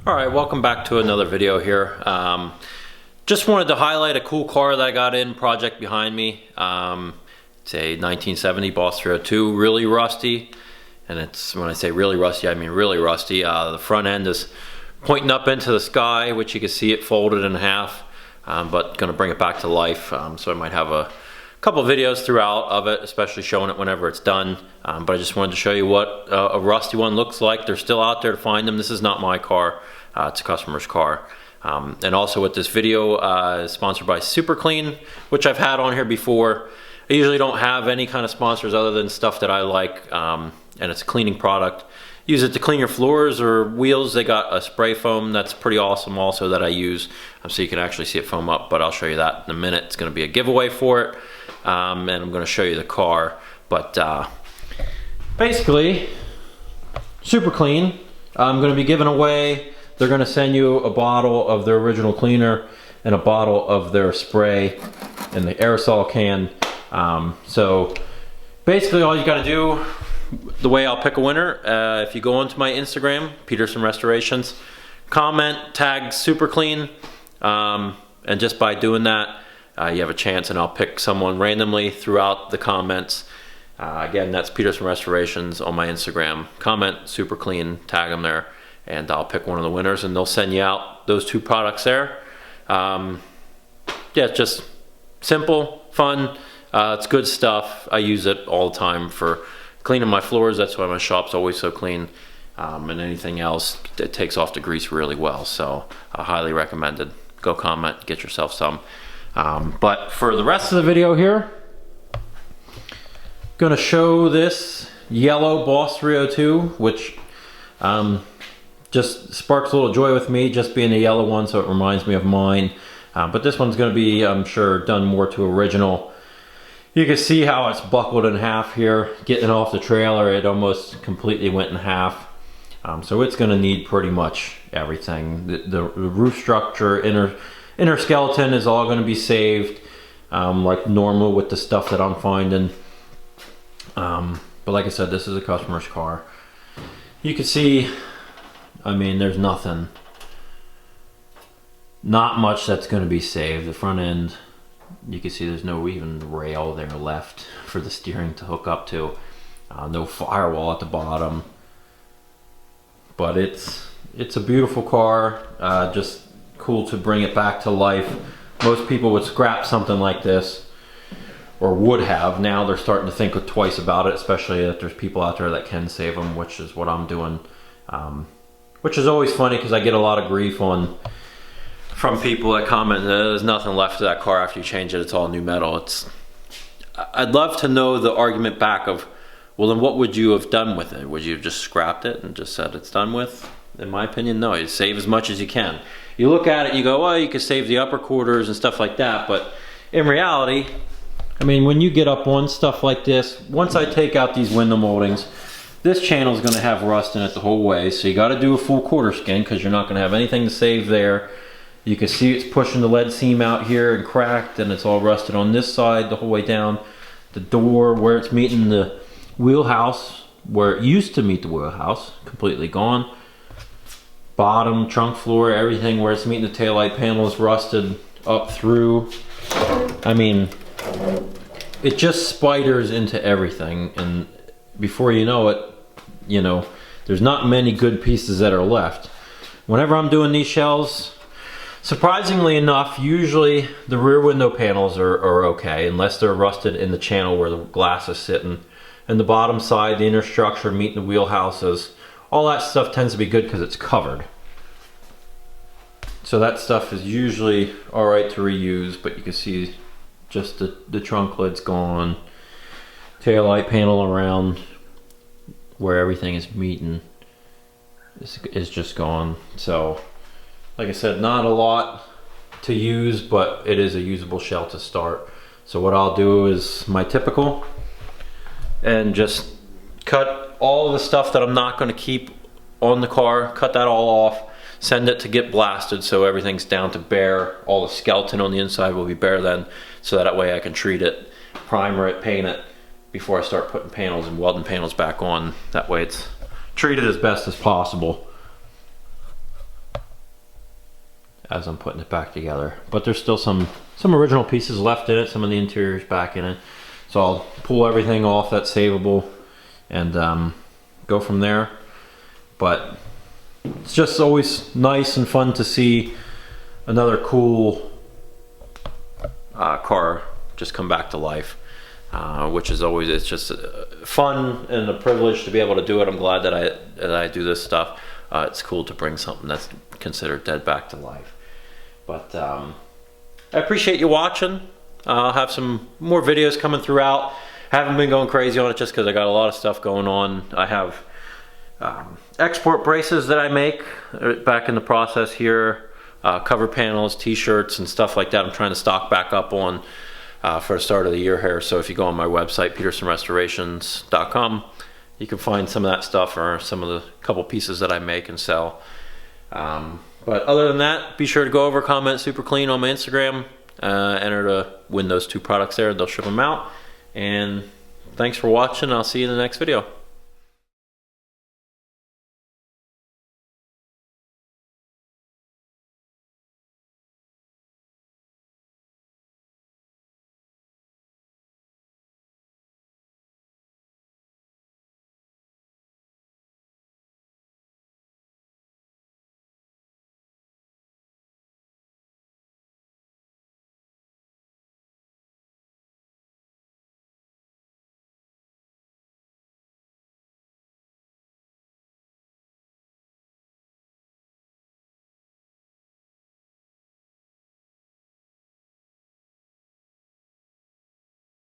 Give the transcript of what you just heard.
Alright, welcome back to another video here. Just wanted to highlight a cool car that I got in, project behind me. It's a 1970 Boss 302, really rusty. And it's, when I say really rusty, I mean really rusty. The front end is pointing up into the sky, which you can see it folded in half, but gonna bring it back to life. So I might have a couple videos throughout of it, especially showing it whenever it's done. But I just wanted to show you what a rusty one looks like. They're still out there to find them. This is not my car, it's a customer's car. And also with this video is sponsored by Super Clean, which I've had on here before. I usually don't have any kind of sponsors other than stuff that I like, and it's a cleaning product. Use it to clean your floors or wheels. They got a spray foam that's pretty awesome also that I use, so you can actually see it foam up, but I'll show you that in a minute. It's going to be a giveaway for it, and I'm going to show you the car. But basically, Super Clean, I'm going to be giving away. They're going to send you a bottle of their original cleaner and a bottle of their spray in the aerosol can. So basically all you got to do, the way I'll pick a winner, if you go onto my Instagram, Peterson Restorations, comment, tag Super Clean, and just by doing that, you have a chance, and I'll pick someone randomly throughout the comments. Again, that's Peterson Restorations on my Instagram. Comment Super Clean, tag them there, and I'll pick one of the winners, and they'll send you out those two products there. Yeah, it's just simple, fun. It's good stuff. I use it all the time for cleaning my floors. That's why my shop's always so clean. And anything else, it takes off the grease really well. So I highly recommend it. Go comment, get yourself some. But for the rest of the video here, gonna show this yellow Boss 302, which just sparks a little joy with me, just being a yellow one, so it reminds me of mine. But this one's gonna be, I'm sure, done more to original. You can see how it's buckled in half here. Getting off the trailer, it almost completely went in half. So it's gonna need pretty much everything. The roof structure, inner skeleton is all gonna be saved, like normal with the stuff that I'm finding. But like I said, this is a customer's car. You can see, I mean, there's nothing, not much that's gonna be saved. The front end, you can see there's no even rail there left for the steering to hook up to. No firewall at the bottom. But it's a beautiful car. Just cool to bring it back to life. Most people would scrap something like this, or would have. Now they're starting to think twice about it, especially that there's people out there that can save them, which is what I'm doing. Which is always funny because I get a lot of grief from people that comment, there's nothing left of that car after you change it, it's all new metal. I'd love to know the argument back of, well, then what would you have done with it? Would you have just scrapped it and just said it's done with? In my opinion, no. You save as much as you can. You look at it and you go, well, you could save the upper quarters and stuff like that, but in reality, I mean, when you get up on stuff like this, once I take out these window moldings, this channel is going to have rust in it the whole way, so you got to do a full quarter skin because you're not going to have anything to save there. You can see it's pushing the lead seam out here and cracked, and it's all rusted on this side the whole way down. The door where it's meeting the wheelhouse, where it used to meet the wheelhouse, completely gone. Bottom, trunk floor, everything where it's meeting the taillight panel is rusted up through. I mean, it just spiders into everything, and before you know it, you know, there's not many good pieces that are left. Whenever I'm doing these shells, surprisingly enough, usually the rear window panels are okay, unless they're rusted in the channel where the glass is sitting. And the bottom side, the inner structure, meeting the wheelhouses, all that stuff tends to be good because it's covered. So that stuff is usually alright to reuse, but you can see just the trunk lid's gone. Taillight panel around where everything is meeting is just gone. So like I said, not a lot to use, but it is a usable shell to start. So what I'll do is my typical, and just cut all the stuff that I'm not going to keep on the car, cut that all off, send it to get blasted so everything's down to bare. All the skeleton on the inside will be bare then, so that way I can treat it, primer it, paint it before I start putting panels and welding panels back on. That way it's treated as best as possible. as I'm putting it back together. But there's still some original pieces left in it, some of the interior's back in it. So I'll pull everything off that's savable and go from there. But it's just always nice and fun to see another cool car just come back to life, which is always, it's just fun and a privilege to be able to do it. I'm glad that I do this stuff. It's cool to bring something that's considered dead back to life. But I appreciate you watching. I'll have some more videos coming throughout. Haven't been going crazy on it just because I got a lot of stuff going on. I have export braces that I make back in the process here, cover panels, t-shirts and stuff like that I'm trying to stock back up on for the start of the year here. So if you go on my website, petersonrestorations.com, you can find some of that stuff or some of the couple pieces that I make and sell. But other than that, be sure to go over, comment Super Clean on my Instagram, enter to win those 2 products there. They'll ship them out. And thanks for watching. I'll see you in the next video.